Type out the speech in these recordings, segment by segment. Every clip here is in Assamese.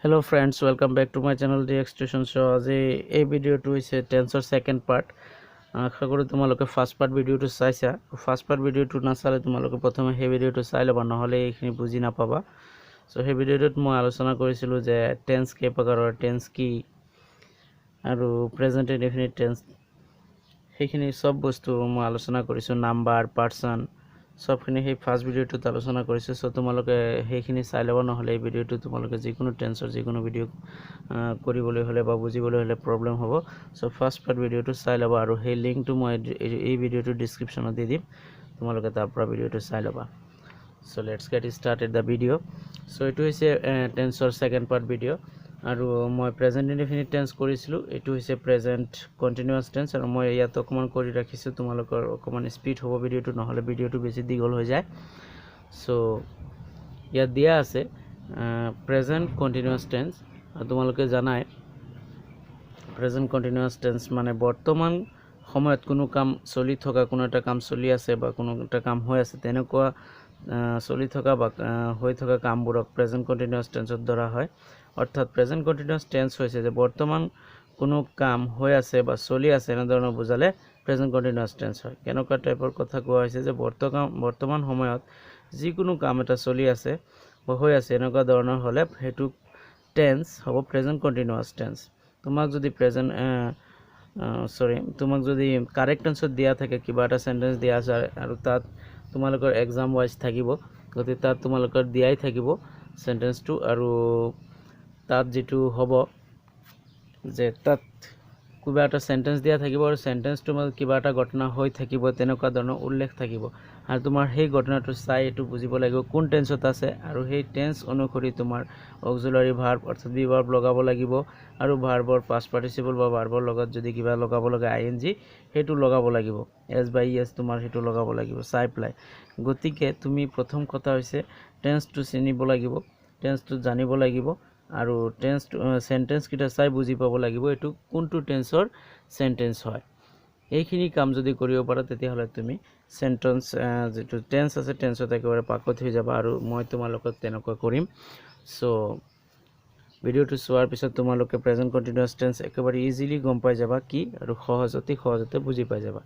Hello friends, welcome back to my channel DX Tuition Show. আজি এই ভিডিওটো হৈছে টেন্সৰ সেকেন্ড পাৰ্ট। আশা কৰো তোমালোকে ফাৰ্স্ট পাৰ্ট ভিডিওটো চাইছা। ফাৰ্স্ট পাৰ্ট ভিডিওটো নাচালে তোমালোকে প্ৰথমে সেই ভিডিওটো চাই ল'বা, নহলে এইখিনি বুজি নাপাবা। সো সেই ভিডিওটোত মই আলোচনা কৰিছিলো যে টেন্স কেই প্ৰকাৰৰ, টেন্স কি আৰু প্ৰেজেন্ট ইনডেফিনিট টেন্স, সেইখিনি সব বস্তু মই আলোচনা কৰিছো। নাম্বাৰ, পাৰ্সন সবখিনি সেই ফাৰ্স্ট ভিডিওটোত আলোচনা কৰিছে। সো তোমালোকে সেইখিনি চাই ল'ব, নহলে এই ভিডিওটো তোমালোকে যিকোনো টেন্সৰ যিকোনো ভিডিও কৰিবলৈ হলে বা বুজিবলৈ হলে প্ৰবলেম হ'ব। সো ফাৰ্স্ট পাৰ্ট ভিডিওটো চাই ল'বা আৰু সেই লিংকটো মই এই ভিডিওটো ডেসক্ৰিপচনত দি দিম, তোমালোকে তাৰ পৰা ভিডিওটো চাই ল'বা। So let's get started the video. So এটো হৈছে টেন্সৰ সেকেন্ড পাৰ্ট ভিডিও আৰু মই প্ৰেজেন্ট ইনডেফিনিট টেন্স কৰিছিলো। এটো হৈছে প্ৰেজেন্ট কন্টিনিউয়াস টেন্স আৰু মই ইয়াত অকমান কৰি ৰাখিছো, তোমালোকৰ অকমান স্পিড হ'ব ভিডিওটো, নহলে ভিডিওটো বেছি দীঘল হৈ যায়। সো ইয়াত দিয়া আছে প্ৰেজেন্ট কন্টিনিউয়াস টেন্স। তোমালোকে জানাই প্ৰেজেন্ট কন্টিনিউয়াস টেন্স মানে বৰ্তমান সময়ত কোনো কাম চলি থকা, কোনো এটা কাম চলি আছে বা কোনো এটা কাম হৈ আছে, তেনেকুৱা চলি থকা বা হৈ থকা কামবোৰক প্ৰেজেন্ট কন্টিনিউয়াস টেন্সত ধৰা হয়। অৰ্থাৎ প্ৰেজেন্ট কন্টিনিউয়াস টেন্স হৈছে যে বৰ্তমান কোনো কাম হৈ আছে বা চলি আছে এনে ধৰণৰ বুজালে প্ৰেজেন্ট কন্টিনিউয়াস টেন্স হয়। কেনেকুৱা টাইপৰ কথা কোৱা হৈছে যে বৰ্তমান সময়ত যিকোনো কাম এটা চলি আছে বা হৈ আছে এনেকুৱা ধৰণৰ হলে হেতু টেন্স হ'ব প্ৰেজেন্ট কন্টিনিউয়াস টেন্স। তোমাক যদি তোমাক যদি কাৰেক্ট টেন্সত দিয়া থাকে, কিবা এটা সেন্টেন্স দিয়া আছে আৰু তাত তোমালোকৰ এক্সাম ওয়াইজ থাকিব, গতি তাত তোমালোকৰ দিয়াই থাকিব সেন্টেন্সটো, আৰু তাত যেটো হ'ব যে তাত কিবা এটা সেন্টেন্স দিয়া থাকিব আৰু সেন্টেন্সটো মানে কিবা এটা ঘটনা হৈ থাকিব, তেনেকুৱা ধৰণৰ উল্লেখ থাকিব। আৰু তোমাৰ সেই ঘটনাটো চাই এটো বুজিব লাগিব কোন টেন্সত আছে, আৰু সেই টেন্স অনুসৰি তোমাৰ অক্সিলাৰি ভাৰ্ব অৰ্থাৎ বি ভাৰ্ব লগাব লাগিব, আৰু ভাৰ্বৰ পাস্ট পাৰ্টিসিপল বা ভাৰ্বৰ লগত যদি কিবা লগাব লগা আইএনজি হেতু লগাব লাগিব, এস বাই এস তোমাৰ হেতু লগাব লাগিব চাই প্লাই। গতিকে তুমি প্ৰথম কথা হৈছে টেন্সটো চিনিব লাগিব, টেন্সটো জানিব লাগিব, আৰু টেন্সটো সেন্টেন্স কিটা চাই বুজি পাব লাগিব এটো কোনটো টেন্সৰ সেন্টেন্স হয়। এইখিনি কাম যদি কৰিব পাৰা তেতিয়া হলে তুমি সেন্টেন্স যেটো টেন্স আছে টেন্সত একেবাৰে পাকত হৈ যাবা, আৰু মই তোমালোকক তেনেকুৱা কৰিম। সো ভিডিওটো চোৱাৰ পিছত তোমালোকে প্ৰেজেন্ট কন্টিনিউয়াস টেন্স একেবাৰে ইজিলি গম পাই যাবা কি, আৰু সহজতে বুজি পাই যাবা।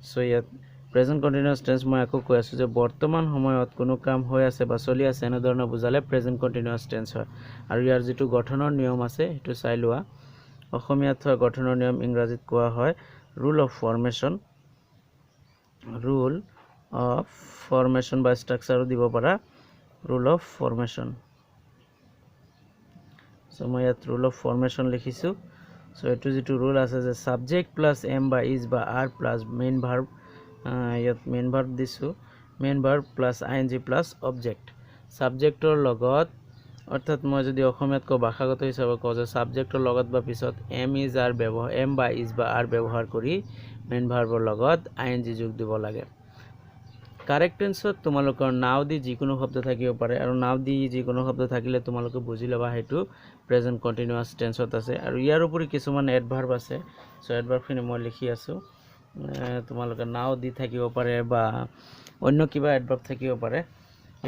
সো ইয়াত প্ৰেজেন্ট কন্টিনিউয়াস টেন্স মই আকৌ কৈ আছো যে বৰ্তমান সময়ত কোনো কাম হৈ আছে বা চলি আছে এনে ধৰণৰ বুজালে প্ৰেজেন্ট কন্টিনিউয়াস টেন্স হয়। আৰু ইয়াৰ যেটো গঠনৰ নিয়ম আছে হেতু চাই লোৱা। অসমীয়াত থকা গঠনৰ নিয়ম ইংৰাজীত কোৱা হয় রুল অফ ফরমেশন বা স্ট্রাকচারও দিব পারা রুল অফ ফরমেশন। সো মই ইয়াত রুল অফ ফরমেশন লিখিছো। সো এটো যেটো রুল আছে যে সাবজেক্ট প্লাস এম বা ইজ বা আর প্লাস মেইন ভার্ব, ইয়াত মেইন ভার্ব দিছো, main verb plus ING plus object. সাবজেক্টৰ লগত অৰ্থাৎ মই যদি অসমীয়াত কো ভাষাগত হিচাপে কও যে সাবজেক্টৰ লগত বা পিছত এম ইজ আৰ ব্যৱহাৰ, এম বা ইজ বা আৰ ব্যৱহাৰ কৰি মেইন ভাৰ্বৰ লগত আইএনজি যোগ দিব লাগে। কাৰেক্ট টেন্সত তোমালোকৰ নাও দি যিকোনো শব্দ থাকিব পাৰে, আৰু নাও দি যিকোনো শব্দ থাকিলে তোমালোকে বুজি লবা হেতু প্ৰেজেন্ট কন্টিনিউয়াস টেন্সত আছে। আৰু ইয়াৰ উপৰি কিছুমান এডভাৰ্ব আছে, সো এডভাৰ্বখিনি মই লিখি আছো। তোমালোকে নাও দি থাকিব পাৰে বা অন্য কিবা এডভাৰ্ব থাকিব পাৰে,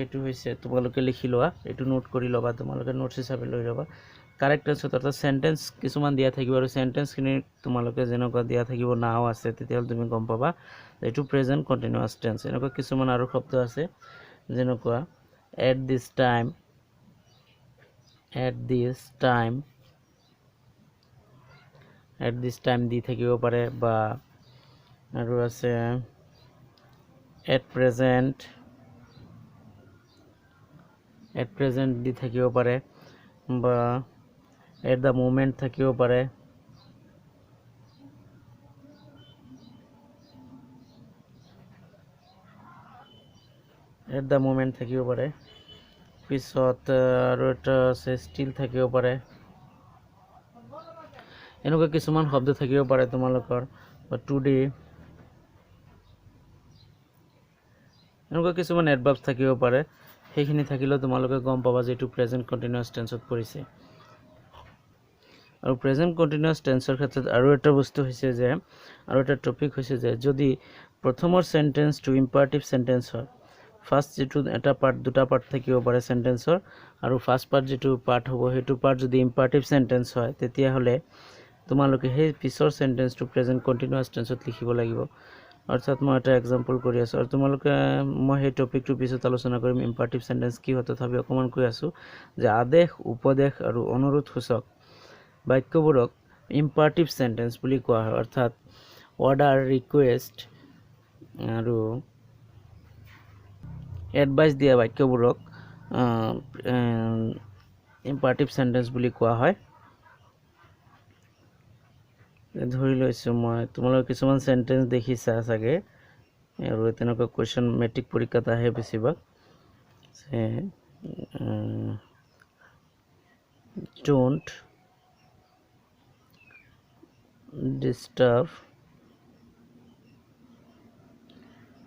এটো হৈছে তোমালোকে লিখি লোৱা, এটো নোট কৰি লবা, তোমালোকে নোটস হিচাপে লৈ লবা। কাৰেক্ট টেন্সত অৰ্থাৎ সেন্টেন্স কিছুমান দিয়া থাকিব, আৰু সেন্টেন্সখিনি তোমালোকে যেনেকুৱা দিয়া থাকিব নাও আছে তেতিয়া তুমি গম পাবা এটো প্ৰেজেন্ট কন্টিনিউয়াস টেন্স। এনেকুৱা কিছুমান আৰু শব্দ আছে যেনেকুৱা at this time দি থাকিব পাৰে, বা আৰু আছে at present দি থাকিব পাৰে, বা at the moment থাকিব পাৰে, at the moment থাকিব পাৰে। পিছত আৰু এটা আছে still থাকিব পাৰে। এনেকুৱা কিছুমান শব্দ থাকিব পাৰে তোমালোকৰ, বা today, এনেকুৱা কিছুমান এডভাৰ্ব থাকিব পাৰে। সেইখিনি থাকিলে তোমালোকে গম পাবা যে এটো প্ৰেজেন্ট কন্টিনিউয়াস টেন্সত পৰিছে। আৰু প্ৰেজেন্ট কন্টিনিউয়াস টেন্সৰ ক্ষেত্ৰত আৰু এটা বস্তু হৈছে যে, আৰু এটা টপিক হৈছে যে যদি প্ৰথমৰ সেন্টেন্সটো ইম্পাৰেটিভ সেন্টেন্স হয়, ফাৰ্ষ্ট যেটো এটা পাৰ্ট দুটা পাৰ্ট থাকিব পাৰে সেন্টেন্সৰ আৰু ফাৰ্ষ্ট পাৰ্ট যেটো পাৰ্ট হ'ব হেতু পাৰ্ট যদি ইম্পাৰেটিভ সেন্টেন্স হয় তেতিয়া হলে তোমালোকে সেই পিছৰ সেন্টেন্সটো প্ৰেজেন্ট কন্টিনিউয়াস টেন্সত লিখিব লাগিব অৰ্থাৎ মই এটা এক্সাম্পল কৰি আছো আৰু তোমালোকে মই সেই টপিকটো পিছত আলোচনা কৰিম ইম্পাৰেটিভ সেন্টেন্স কি হয় তথাপি অকমান কৈ আছো যে আদেশ উপদেশ আৰু অনুৰোধ সূচক বাক্যবোৰক ইম্পাৰেটিভ সেন্টেন্স বুলি কোৱা হয় অৰ্থাৎ অৰ্ডাৰ ৰিকুৱেষ্ট আৰু এডভাইস দিয়া বাক্যবোৰক ইম্পাৰেটিভ সেন্টেন্স বুলি কোৱা হয় ধৰি লৈছো মই তোমালোকে কিছুমান সেন্টেন্স দেখিছা চাগে আৰু তেনেকুৱা কোৱেশ্চন মেট্ৰিক পৰীক্ষাত আহে বেছিভাগ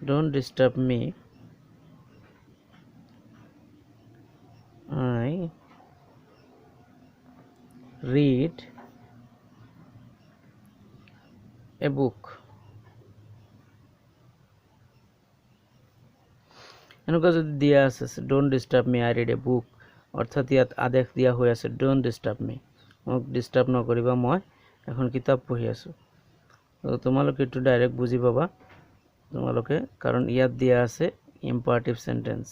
don't disturb me I read a book এনেকুৱা যদি দিয়া আছে don't disturb me I read a book অৰ্থাৎ ইয়াত আদেশ দিয়া হৈ আছে don't disturb me মোক ডিস্টার্ব নকৰিবা মই এখন কিতাপ পঢ়ি আছো তো তোমালোকে এটো ডাইৰেক্ট বুজি পাবা তোমালোকে কাৰণ ইয়াত দিয়া আছে imperative sentence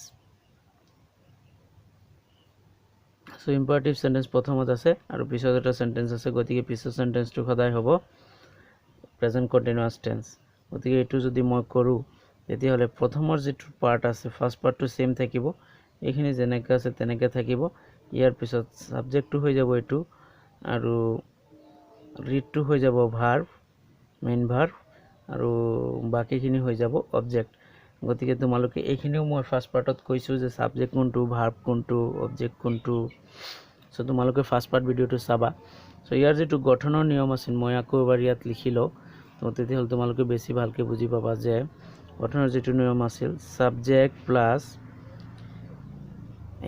so imperative sentence প্ৰথমত আছে আৰু পিছত এটা সেন্টেন্স আছে গতিকে পিছৰ সেন্টেন্সটো সদায় হ'ব প্ৰেজেন্ট কন্টিনিউয়াস টেন্স গতিকে এটো যদি মই কৰো তেতিয়া হলে প্ৰথমৰ যেটো পাৰ্ট আছে ফাৰ্ষ্ট পাৰ্টটো সেম থাকিব এইখিনি যেনেকা আছে তেনেকা থাকিব ইয়াৰ পিছত সাবজেক্টটো হৈ যাব এটো আৰু ৰিডটো হৈ যাব ভাৰ্ব মেইন ভাৰ্ব আৰু বাকিখিনি হৈ যাব অবজেক্ট গতিকে তোমালোকে এইখিনিও মই ফাৰ্ষ্ট পাৰ্টত কৈছো যে সাবজেক্ট কোনটো ভাৰ্ব কোনটো অবজেক্ট কোনটো সো তোমালোকে ফাৰ্ষ্ট পাৰ্ট ভিডিওটো চাবা সো ইয়াৰ যেটো গঠনৰ নিয়ম আছিল মই আকৌ এবাৰ ইয়াত লিখিলো তো তেতিয়া হল তোমালোকে বেছি ভালকে বুজি পাবা যে গঠনৰ যেটো নিয়ম আছিল সাবজেক্ট প্লাস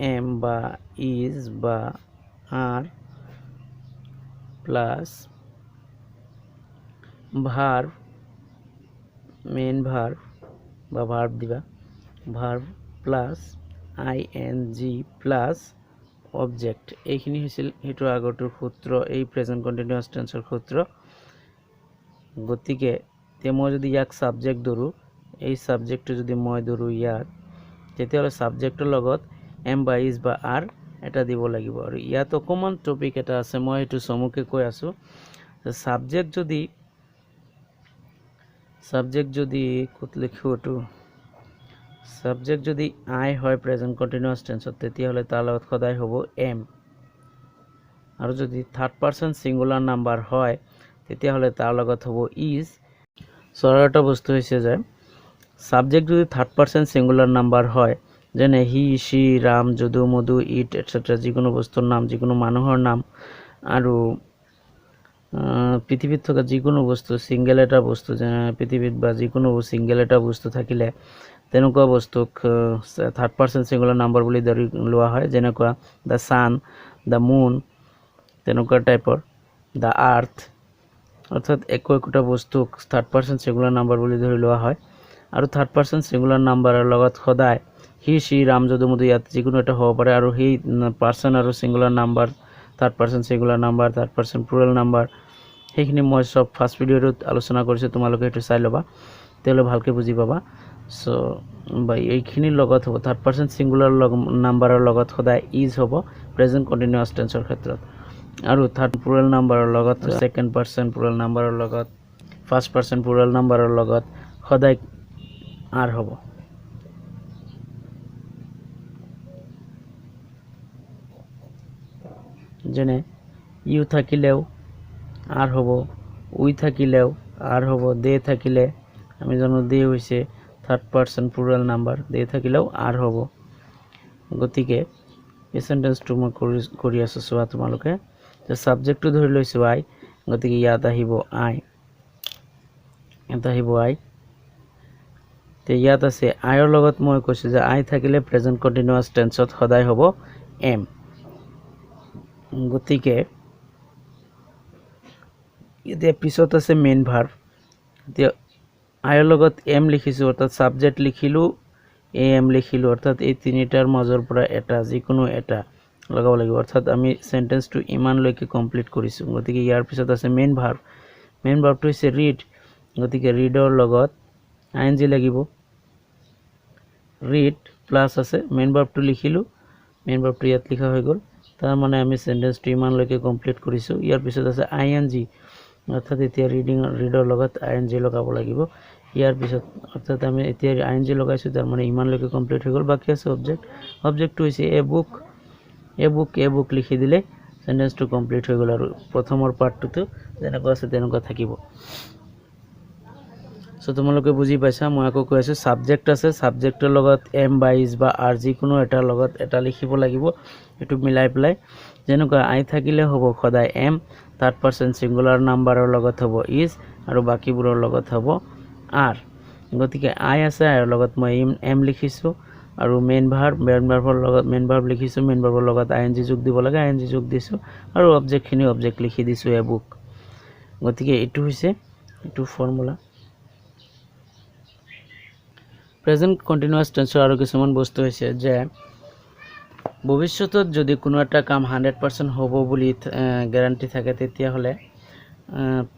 এম বা ইজ বা are plus verb main verb বা ভার্ব দিবা verb plus ING plus object এইখিনি হৈছিল হেতু আগৰটোৰ সূত্ৰ এই প্ৰেজেন্ট কন্টিনিউয়াস টেন্সৰ সূত্ৰ গতিকে তে মই যদি ইয়াক সাবজেক্ট ধৰু এই সাবজেক্টটো যদি মই ধৰু ইয়াত তেতিয়া হলে সাবজেক্টৰ লগত এম বা ইজ বা আৰ এটা দিব লাগিব আৰু ইয়াত অকমান টপিক এটা আছে মই এটো সমুখে কৈ আছো সাবজেক্ট যদি কত লিখো এটো সাবজেক্ট যদি আই হয় প্ৰেজেন্ট কন্টিনিউয়াস টেন্সত তেতিয়া হলে তাৰ লগত সদায় হ'ব এম আৰু যদি থাৰ্ড পাৰসন সিঙ্গুলাৰ নাম্বাৰ হয় তেতিয়া হলে তাৰ লগত হ'ব ইজ সৰটা বস্তু হৈছে যে সাবজেক্ট যদি থাৰ্ড পাৰসন সিঙ্গুলাৰ নাম্বাৰ হয় যেনে he she Ram Jadu Madhu it etcetera যিকোনো বস্তুৰ নাম যিকোনো মানুহৰ নাম আৰু পৃথিৱীত থকা যিকোনো বস্তু সিঙ্গেল এটা বস্তু যেনে পৃথিৱীত বা যিকোনো সিঙ্গেল এটা বস্তু থাকিলে তেনেকুৱা বস্তুক থাৰ্ড পাৰসন সিঙ্গুলাৰ নাম্বাৰ বুলি ধৰি লোৱা হয় যেনেকুৱা দা সান দা মুন তেনেকুৱা টাইপৰ দা আৰ্থ অৰ্থাৎ একোটা বস্তুক থাৰ্ড পাৰসন সিঙ্গুলাৰ নাম্বাৰ বুলি ধৰি লোৱা হয় আৰু থাৰ্ড পাৰসন সিঙ্গুলাৰ নাম্বাৰৰ লগত সদায় হি সি ৰাম যদু মধু ইয়াত যিকোনো এটা হ'ব পাৰে আৰু সেই পাৰসন আৰু singular number third person singular number third person plural number সেইখিনি মই সব ফাৰ্স্ট ভিডিওত আলোচনা কৰিছো তোমালোকে এটো চাই লবা তেলে ভালকে বুজি পাবা সো বাই এইখিনিৰ লগত হ'ব থাৰ্ড পাৰসন সিঙ্গুলাৰ নাম্বাৰৰ লগত সদায় ইজ হ'ব প্ৰেজেন্ট কন্টিনিউয়াস টেন্সৰ ক্ষেত্ৰত আৰু থাৰ্ড প্লুৰাল নাম্বাৰৰ লগত সেকেন্ড পাৰসন প্লুৰাল নাম্বাৰৰ লগত ফাৰ্স্ট পাৰসন প্লুৰাল নাম্বাৰৰ লগত সদায় আর হ'ব যেনে ইউ থাকিলেও আর হ'ব উই থাকিলেও আর হ'ব দে থাকিলে আমি জানো দে হৈছে থার্ড পারসন প্লুরাল নাম্বার দে থাকিলেও আর হ'ব গতিকে এই সেন্টেন্সটো মই কৰি আছো সোৱা তোমালোকে যে সাবজেক্টটো ধৰি লৈছো আই গতিকে ইয়াত আহিব আই তে ইয়াত আছে আইৰ লগত মই কৈছো যে আই থাকিলে প্ৰেজেন্ট কন্টিনিউয়াস টেন্সত সদায় হ'ব এম গতিকে এতিয়া পিছত আছে মেইন ভার্ব এতিয়া আইৰ লগত এম লিখিছো অৰ্থাৎ সাবজেক্ট লিখিলো am লিখিলো অৰ্থাৎ এই তিনিটাৰ মাজৰ পৰা এটা যিকোনো এটা লগাব লাগিব অৰ্থাৎ আমি সেন্টেন্সটো ইমান লৈকে কমপ্লিট কৰিছো গতিকে ইয়াৰ পিছত আছে মেইন ভাৰ্বটো হৈছে ৰিড গতিকে ৰিডৰ লগত ing লাগিব ৰিড প্লাস আছে মেইন ভাৰ্বটো লিখিলো মেইন ভাৰ্বটো ইয়াত লিখা হৈ গল তাৰ মানে আমি সেন্টেন্সটো ইমান লৈকে কমপ্লিট কৰিছো ইয়াৰ পিছত আছে ing অৰ্থাৎ এতিয়া ৰিডৰ লগত ing লগাব লাগিব ইয়াৰ পিছত অৰ্থাৎ আমি এতিয়া ing লগাইছো তাৰ মানে ইমান লৈকে কমপ্লিট হৈ গল বাকি আছে অবজেক্টটো হৈছে এ বুক লিখি দিলে সেন্টেন্সটো কমপ্লিট হৈ গল আৰু প্ৰথমৰ পাৰ্টটো যেনেকৈ আছে তেনেকৈ থাকিব সো তোমালোকে বুজি পাইছা মই আকৌ কৈ আছো সাবজেক্ট আছে সাবজেক্টৰ লগত এম বা ইজ বা আৰ যিকোনো এটা লগত এটা লিখিব লাগিব এটো মিলাই প্লাই যেনেকৈ আই থাকিলে হ'ব খদাই এম থাৰ্ড পাৰসন সিঙ্গুলাৰ নাম্বাৰৰ লগত হ'ব ইজ আৰু বাকিবোৰৰ লগত হ'ব আৰ গতিকে আই আছে আৰু লগত মই এম লিখিছো আৰু মেইন ভাৰ্বৰ লগত মেইন ভাৰ্ব লিখিছো মেইন ভাৰ্বৰ লগত আইএনজি যোগ দিব লাগে আইএনজি যোগ দিছো আৰু অবজেক্ট লিখি দিছো এ বুক গতিকে এটো হৈছে এটো ফৰ্মুলা প্ৰেজেন্ট কন্টিনিউয়াস টেন্সৰ আৰু কিছুমান বস্তু হৈছে যে ভৱিষ্যতত যদি কোনো এটা কাম 100% হ'ব বুলি গ্যাৰান্টি থাকে তেতিয়া হলে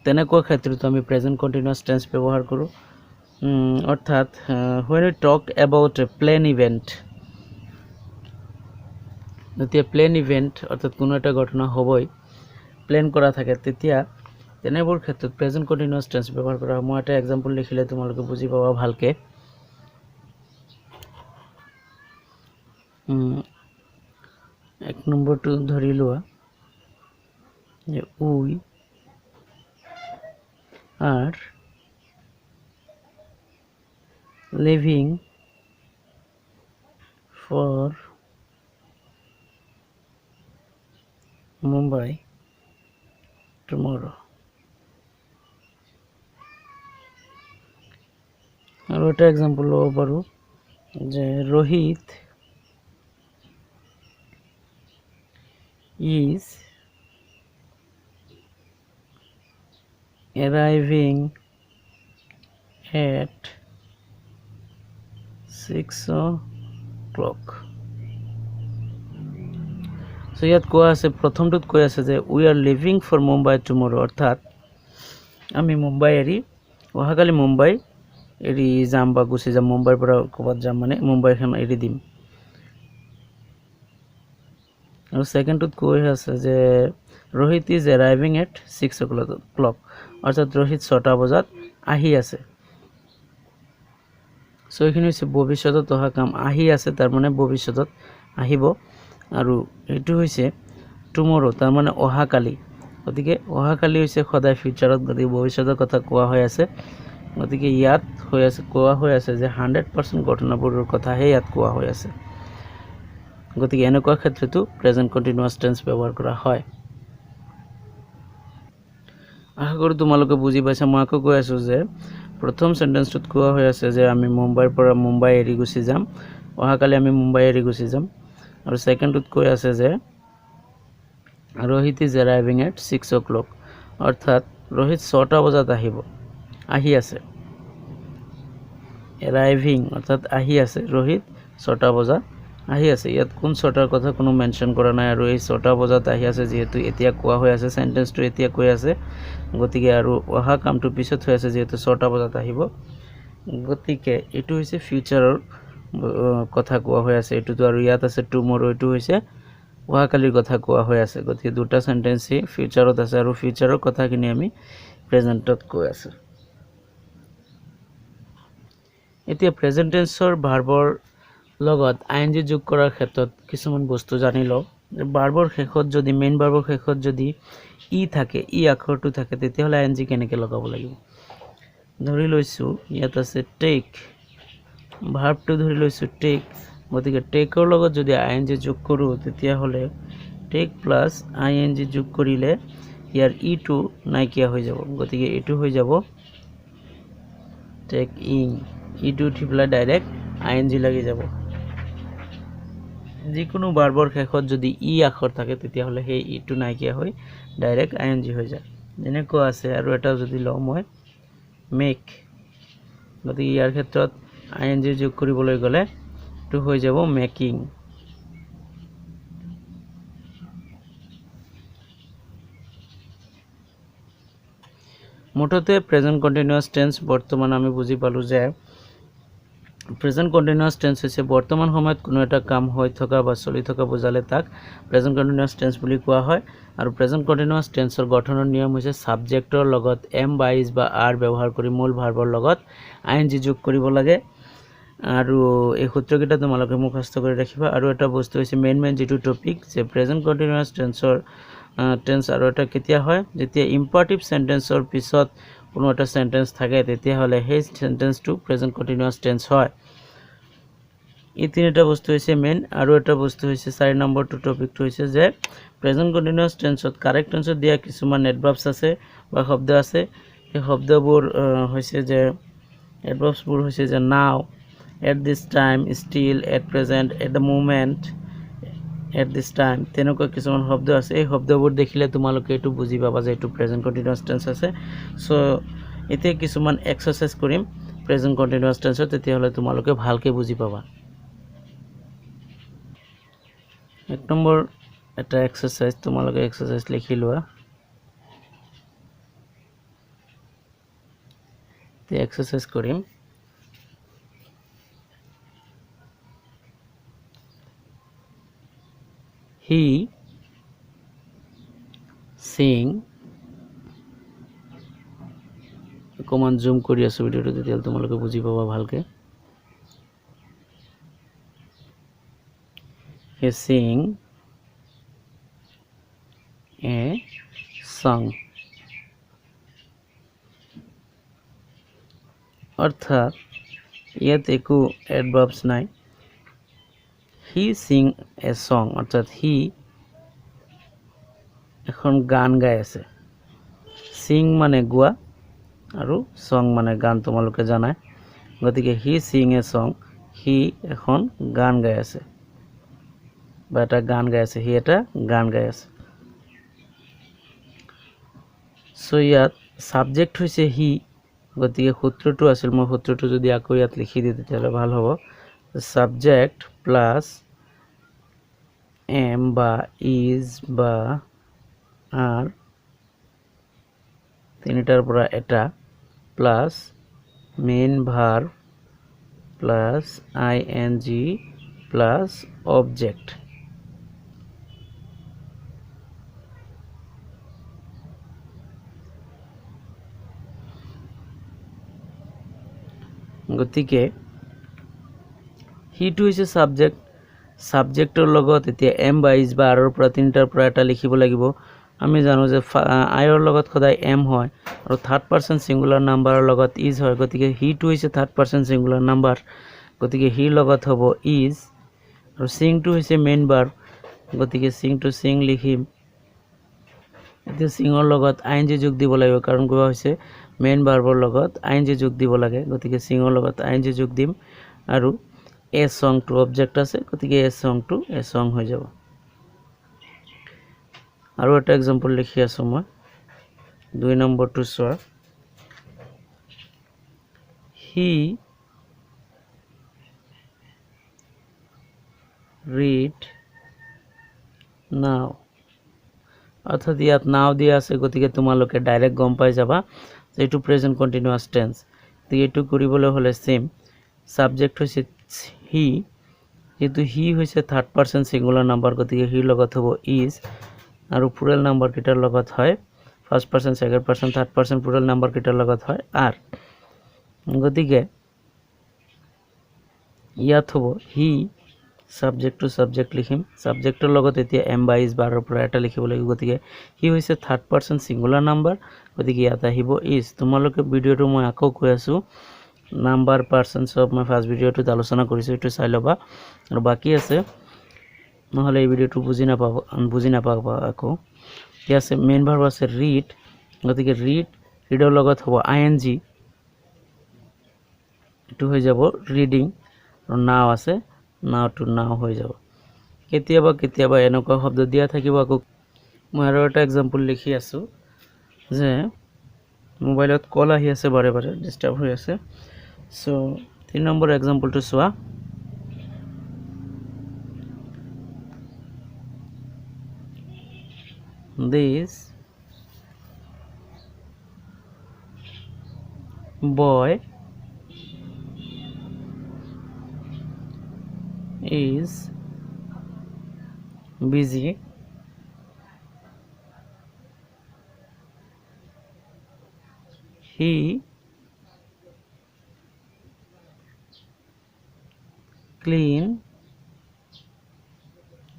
তেনেকুৱা ক্ষেত্ৰত আমি প্ৰেজেন্ট কন্টিনিউয়াস টেন্স ব্যৱহাৰ কৰো অৰ্থাৎ when we talk about a planned event যেতিয়া প্লেন ইভেন্ট অৰ্থাৎ কোনো এটা ঘটনা হ'বই প্ল্যান কৰা থাকে তেতিয়া তেনেবোৰ ক্ষেত্ৰত প্ৰেজেন্ট কন্টিনিউয়াস টেন্স ব্যৱহাৰ কৰা হয় মই এটা এক্সাম্পল লিখিলে তোমালোকে বুজি পাবা ভালকে এক নম্বৰটো ধৰি লোৱা যে we are leaving for Mumbai tomorrow আৰু এটা এক্সাম্পল ল'ব পাৰো যে Rohit is arriving at 6 o'clock so ইয়াত কোৱা আছে প্ৰথমটোত কৈ আছে যে we are leaving for Mumbai tomorrow অৰ্থাৎ আমি মুম্বাই এৰি অহাকালি মুম্বাই এৰি যাম বা গুছি যাম মুম্বাইৰ পৰা ক'বাত যাম মানে মুম্বাইখন এৰি দিম আৰু সেকেন্ডটোত কৈ আছে যে Rohit is arriving at 6 o'clock অৰ্থাৎ Rohit 6টা বজাত আহি আছে সো এখিনি হৈছে ভৱিষ্যতত অহা কাম আহি আছে তাৰ মানে ভৱিষ্যতত আহিব আৰু এটো হৈছে টুমৰো তাৰ মানে অহাকালি গতিকে অহাকালি হৈছে খদাই ফিউচাৰত গতিকে ভৱিষ্যতৰ কথা কোৱা হৈ আছে গতিকে ইয়াত কোৱা হৈ আছে যে 100% ঘটনাবোৰৰ কথা হে ইয়াত কোৱা হৈ আছে গতিকে এনেকুৱা ক্ষেত্ৰতো প্ৰেজেন্ট কন্টিনিউয়াস টেন্স ব্যৱহাৰ কৰা হয় আশা কৰো তোমালোকে বুজি পাইছা মই আকৌ কৈ আছো যে প্ৰথম সেন্টেন্সটোত কোৱা হৈ আছে যে আমি মুম্বাইৰ পৰা মুম্বাই এৰি গুছি যাম অহাকালি আমি মুম্বাই এৰি গুছি যাম আৰু সেকেন্ডটোত কৈ আছে যে Rohit is arriving at 6 o'clock অৰ্থাৎ Rohit 6টা বজাত আহি আছে arriving অৰ্থাৎ আহি আছে Rohit 6টা বজাত আহি আছে ইয়াত কোন 6টাৰ কথা কোনো মেনশন কৰা নাই আৰু এই 6টা বজাত আহি আছে যেহেতু এতিয়া কোৱা হৈ আছে সেন্টেন্সটো এতিয়া কৈ আছে গতিকে আৰু অহা কামটো পিছত হৈ আছে যেহেতু 6টা বজাত আহিব গতিকে এটো হৈছে ফিউচাৰৰ কথা কোৱা হৈ আছে এটো আৰু ইয়াত আছে টুমৰো এটো হৈছে অহাকালিৰ কথা কোৱা হৈ আছে গতিকে দুটা সেন্টেন্সই ফিউচাৰত আছে আৰু ফিউচাৰৰ কথাখিনি আমি প্ৰেজেন্টত কৈ আছো এতিয়া প্ৰেজেন্ট টেন্সৰ ভাৰ্বৰ লগত আইএনজি যোগ কৰাৰ ক্ষেত্ৰত কিছুমান বস্তু জানি লও ভাৰ্বৰ শেষত যদি মেইন ভাৰ্বৰ শেষত যদি ই থাকে ই আখৰটো থাকে তেতিয়া হলে আইএনজি কেনেকৈ লগাব লাগিব ধৰি লৈছো ইয়াত আছে টেক ভাৰ্বটো ধৰি লৈছো টেক গতিকে টেকৰ লগত যদি আইএনজি যোগ কৰো তেতিয়া হলে টেক প্লাস আইএনজি যোগ কৰিলে ইয়াৰ ই টু নাইকিয়া হৈ যাব গতিকে এটো হৈ যাব টেক ইন ই টু ঠিপলা ডাইৰেক্ট আইএনজি লাগি যাব যিকোনো ভাৰ্বৰ শেষত যদি ই আখৰ থাকে তেতিয়া হলে সেই ই টু নাইকিয়া হৈ ডাইৰেক্ট আইএনজি হৈ যায় যেনেকৈ আছে আৰু এটা যদি লও মই মেক গতিকে ইয়াৰ ক্ষেত্ৰত আইএনজি যোগ কৰিবলৈ গলে টু হৈ যাব মেকিং মুঠতে প্ৰেজেন্ট কন্টিনিউয়াস টেন্স বৰ্তমান আমি বুজি পালো যে প্ৰেজেন্ট কন্টিনিউয়াস টেন্স হৈছে বৰ্তমান সময়ত কোনো এটা কাম হৈ থকা বা চলি থকা বুজালে তাক প্ৰেজেন্ট কন্টিনিউয়াস টেন্স বুলি কোৱা হয় আৰু প্ৰেজেন্ট কন্টিনিউয়াস টেন্সৰ গঠনৰ নিয়ম হৈছে সাবজেক্টৰ লগত এম বা ইজ বা আৰ ব্যৱহাৰ কৰি মূল ভাৰ্বৰ লগত আইএনজি যোগ কৰিব লাগে আৰু এই সূত্ৰকেইটা তোমালোকে মুখস্থ কৰি ৰাখিবা আৰু এটা বস্তু হৈছে মেইন যেটো টপিক যে প্ৰেজেন্ট কন্টিনিউয়াস টেন্সৰ টেন্স আৰু এটা কেতিয়া হয় যেতিয়া ইম্পাৰেটিভ সেন্টেন্সৰ পিছত কোনো এটা সেন্টেন্স থাকে তেতিয়া হলে সেই সেন্টেন্সটো প্ৰেজেন্ট কন্টিনিউয়াস টেন্স হয় এই তিনিটা বস্তু হৈছে মেইন আৰু এটা বস্তু হৈছে 4 নম্বৰটো টপিকটো হৈছে যে প্ৰেজেন্ট কন্টিনিউয়াস টেন্সত কাৰেক্ট টেন্সত দিয়া কিছুমান এডভাৰ্বছ আছে বা শব্দ আছে এই শব্দবোৰ হৈছে যে এডভাৰ্বছবোৰ হৈছে যে নাও at this time still at present at the moment at this time তেনেকুৱা কিছুমান শব্দ আছে এই শব্দবোৰ দেখিলে তোমালোকে এটো বুজি পাবা যে এটো প্ৰেজেন্ট কন্টিনিউয়াস টেন্স আছে সো এতে কিছুমান এক্সাৰসাইজ কৰিম প্ৰেজেন্ট কন্টিনিউয়াস টেন্সত তেতিয়া হলে তোমালোকে ভালকে বুজি পাবা এক নম্বৰ এটা এক্সাৰসাইজ তোমালোকে এক্সাৰসাইজ লিখি লোৱা তে এক্সাৰসাইজ কৰিম He sing অকমান জুম কৰি আছো ভিডিওটো তেতিয়া তোমালোকে বুজি পাবা ভালকে He sing a song অর্থাৎ ইয়াত একো অ্যাডভার্বস নাই He sing a song অর্থাৎ he এখন গান গাই আছে sing মানে গোৱা আৰু song মানে গান তোমালোকে জানাই গতিকে he sing a song he এখন গান গাই আছে বা এটা গান গাই আছে he এটা গান গাই আছে সো ইয়াত সাবজেক্ট হৈছে he গতিকে সূত্ৰটো আছিল মই সূত্ৰটো যদি আকৌ ইয়াত লিখি দিওঁ তেতিয়ালে ভাল হ'ব সাবজেক্ট প্লাস am বা is বা are তিনিটাৰ পৰা এটা plus main verb plus ing plus object গতিকে he to is a subject সাবজেক্টৰ লগত এতিয়া এম বা ইজ বা আৰৰ পৰা তিনিটাৰ পৰা এটা লিখিব লাগিব আমি জানো যে আইৰ লগত সদায় এম হয় আৰু থাৰ্ড পাৰসন সিঙ্গুলাৰ নাম্বাৰৰ লগত ইজ হয় গতিকে হি টু হৈছে থাৰ্ড পাৰসন সিঙ্গুলাৰ নাম্বাৰ গতিকে হি লগত হ'ব ইজ আৰু সিং টু হৈছে মেইন ভাৰ্ব গতিকে সিং টু সিং লিখিম এতিয়া সিংৰ লগত আইএনজি যোগ দিব লাগিব কাৰণ কোৱা হৈছে মেইন ভাৰ্বৰ লগত আইএনজি যোগ দিব লাগে গতিকে সিংৰ লগত আইএনজি যোগ দিম আৰু a song to object আছে গতিকে a song হৈ যাব আৰু এটা एग्जांपल লিখি আছো মই 2 নম্বৰটো চোৱা he read now অর্থাৎ ইয়াত নাও দিয়া আছে গতিকে তোমালোকে ডাইরেক্ট গম পাই যাবা যে এটো প্রেজেন্ট কন্টিনিউয়াস টেন্স তো এটো কৰিবলৈ হলে সেম সাবজেক্ট হৈছে he যেহেতু he হৈছে থাৰ্ড পাৰসন সিঙ্গুলাৰ নাম্বাৰ গতিকে he লগত হ'ব is আৰু প্লুৰাল নাম্বাৰ কিটাৰ লগত হয় first person second person third person plural number কিটাৰ লগত হয় are গতিকে ইয়াত হ'ব he সাবজেক্ট টু সাবজেক্ট লিখিম সাবজেক্টৰ লগত এতিয়া এম বা ইজ বাৰৰ পৰা এটা লিখিব লাগিব গতিকে he হৈছে থার্ড পারসন সিঙ্গুলার নাম্বার গতিকে ইয়াত আহিব is তোমালোকে ভিডিওটো মই আকৌ কৈ আছো নাম্বার পারসন সব মই ফার্স্ট ভিডিওটো আলোচনা কৰিছো এটো চাই লবা আৰু বাকি আছে নহলে এই ভিডিওটো বুজি নাপাবা আকৌ কি আছে মেইন ভার্ব আছে ৰিড গতিকে ৰিডৰ লগত হ'ব ing এটো হৈ যাব ৰিডিং আৰু নাও আছে নাও টু নাও হৈ যাব কেতিয়াবা এনেকুৱা শব্দ দিয়া থাকিব আকৌ মই আৰু এটা एग्जांपल লিখি আছো যে মোবাইলত কল আহি আছে বাৰে ডিস্টাৰ্ব হৈ আছে সো 3 নম্বৰ एग्जांपल টো চোৱা this boy is busy he clean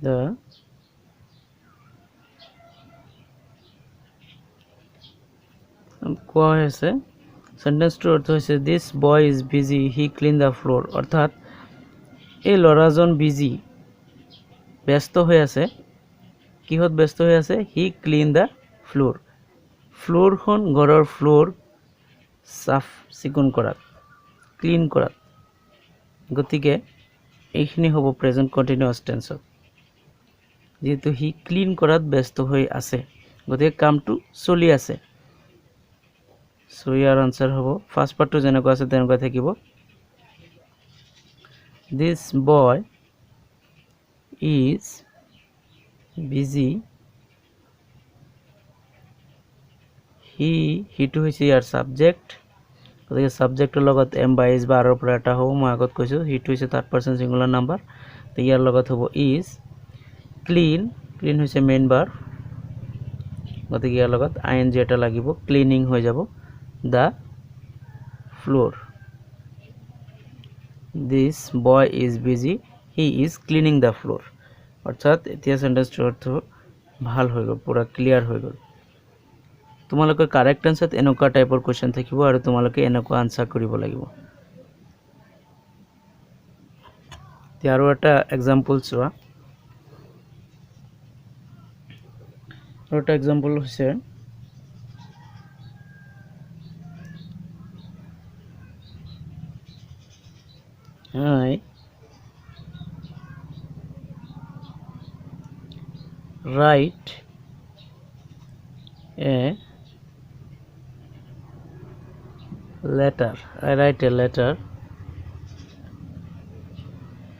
the কোৱা হৈছে সেন্টেন্সটোৰ অৰ্থ হৈছে this boy is busy he clean the floor অৰ্থাৎ এই ল'ৰাজন বিজি ব্যস্ত হৈ আছে কিহত ব্যস্ত হৈ আছে হি ক্লিন দ্য ফ্লোৰ ফ্লোৰখন ঘৰৰ ফ্লোৰ সাফ চিকুণ কৰাত ক্লিন কৰাত গতিকে এইখিনি হ'ব প্ৰেজেন্ট কন্টিনিউয়াছ টেন্সত যেহেতু হি ক্লিন কৰাত ব্যস্ত হৈ আছে গতিকে কামটো চলি আছে So your answer hobo first part to jeneko ase tenko thakibo this boy is busy he to hoise your subject gotike subject er logot am by is ba aror pora eta hobo moi agot koisu he to hoise third person singular number to yar logot hobo is clean hoise main verb gotike yar logot ing eta lagibo cleaning hoy jabo the floor this boy is busy he is cleaning the floor অর্থাৎ এতিয়া সেন্টেন্সটো অর্থ ভাল হৈ গল পুরা ক্লিয়ার হৈ গল তোমালোকৰ কাৰেক্ট আনসাৰ এনেকুৱা টাইপৰ কোশ্চেন থাকিব আৰু তোমালোকে এনেকুৱা আনসাৰ কৰিব লাগিব আৰু এটা एग्जांपल চোৱা আৰু এটা एग्जांपल হৈছে I write a letter. I write a letter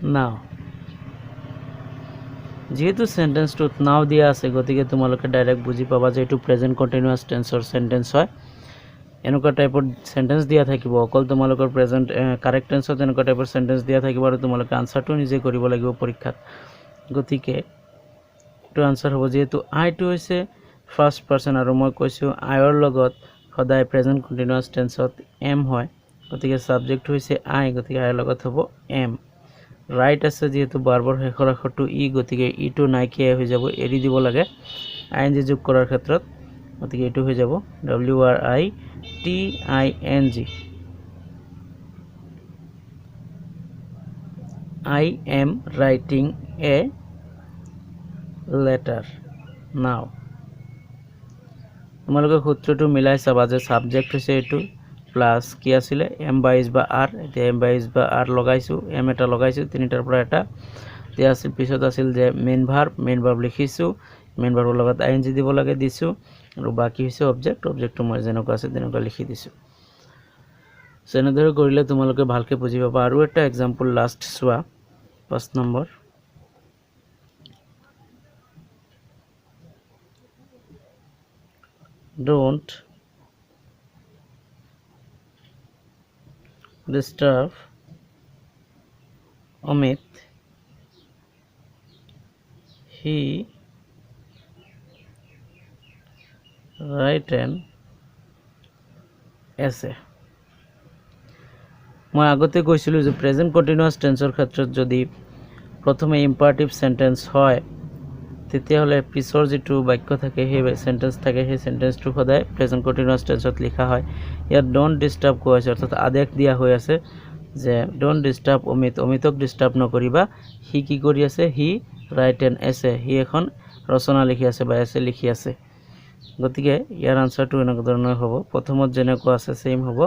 now. যেহেতু সেন্টেন্সটোত নাও দিয়া আছে গতিকে তোমালোকে ডাইরেক্ট বুজি পাবা যে এটো প্রেজেন্ট কন্টিনিউয়াস টেন্সৰ সেন্টেন্স হয় এনেকুৱা টাইপৰ সেন্টেন্স দিয়া থাকিব অকল তোমালোকৰ প্ৰেজেন্ট কাৰেক্ট টেন্সত এনেকুৱা টাইপৰ সেন্টেন্স দিয়া থাকিব আৰু তোমালোকে আনসাৰটো নিজে কৰিব লাগিব পৰীক্ষাত গতিকে to answer hobo jehetu I to hoise first person aru moi koisu I or logot সদায় present continuous tense ot am hoy gotike subject hoise I gotike I logot hobo am right ase jehetu barbar hekhor akhortu e gotike e to nai ke hoy jabo eri dibo lage ing jog korar khetrot gotike etu hoy jabo w r i t i n g I am writing a letter now তোমালোকে সূত্ৰটো মিলাই চাবা যে সাবজেক্ট হৈছে এটো প্লাস কি আছিল m বাইজ বা r এতিয়া m বাইজ বা r লগাইছো m এটা লগাইছো তিনিটাৰ পৰা এটা তে আছিল পিছত আছিল যে মেইন ভাৰ্ব লিখিছো মেইন ভাৰ্বৰ লগত ing দিব লাগে দিছো আৰু বাকি হৈছে অবজেক্টটো মই যেনেকৈ আছে তেনেকৈ লিখি দিছো সেনেদৰে কৰিলে তোমালোকে ভালকে বুজি পাবা আৰু এটা एग्जांपल লাস্ট চোৱা 5 number don't disturb Amit he write an essay মই আগতে কৈছিলো যে প্রেজেন্ট কন্টিনিউয়াস টেন্সৰ ক্ষেত্ৰত যদি প্ৰথমে ইম্পাৰেটিভ সেন্টেন্স হয় তেতিয়া হলে পিছৰ যেটো বাক্য থাকে হে সেন্টেন্স থাকে হে সেন্টেন্সটো সদায় প্ৰেজেন্ট কন্টিনিউয়াস টেন্সত লিখা হয় ইয়াত ডোন্ট ডিস্টাৰ্ব কোৱা আছে অৰ্থাৎ আদেশ দিয়া হৈ আছে যে ডোন্ট ডিস্টাৰ্ব অমিতক ডিস্টাৰ্ব নকৰিবা হি কি কৰি আছে হি ৰাইট এন এছে হি এখন ৰচনা লিখি আছে বা এছে লিখি আছে গতিকে ইয়াৰ আনসাৰটো এনেকুৱা ধৰণৰ হ'ব প্ৰথমত যেনেকুৱা আছে সেম হ'ব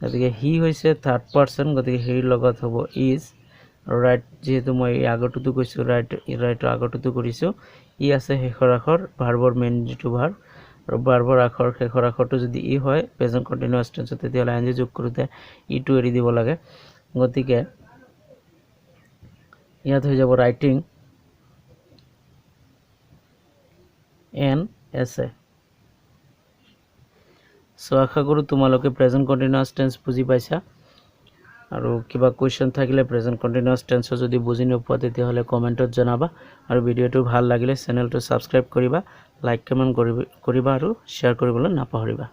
গতিকে হি হৈছে থাৰ্ড পাৰসন গতিকে হিৰ লগত হ'ব ইজ ৰাইট যেহেতু মই আগৰটোতো কৈছো ৰাইট আগৰটোতো কৰিছো ই আছে হেখৰ আখৰ ভাৰ্বৰ মেইন যেটো ভাৰ্ব আৰু ভাৰ্বৰ আখৰ হেখৰ আখৰটো যদি ই হয় প্ৰেজেন্ট কন্টিনিউয়াস টেন্স তেতিয়া হলে আইএনজি যোগ কৰোতে ই টু এৰি দিব লাগে গতিকে ইয়াত হৈ যাব ৰাইটিং NSA। সো আশা কৰোঁ তোমালোকে প্ৰেজেণ্ট কণ্টিনিউৱাছ টেন্স বুজি পাইছা আৰু কিবা কুৱেশ্যন থাকিলে প্ৰেজেণ্ট কণ্টিনিউৱাছ টেন্সৰ যদি বুজি নোপোৱা তেতিয়াহ'লে কমেণ্টত জনাবা আৰু ভিডিঅ'টো ভাল লাগিলে চেনেলটো ছাবস্ক্ৰাইব কৰিবা লাইক কমেণ্ট কৰিবা আৰু শ্বেয়াৰ কৰিবলৈ নাপাহৰিবা।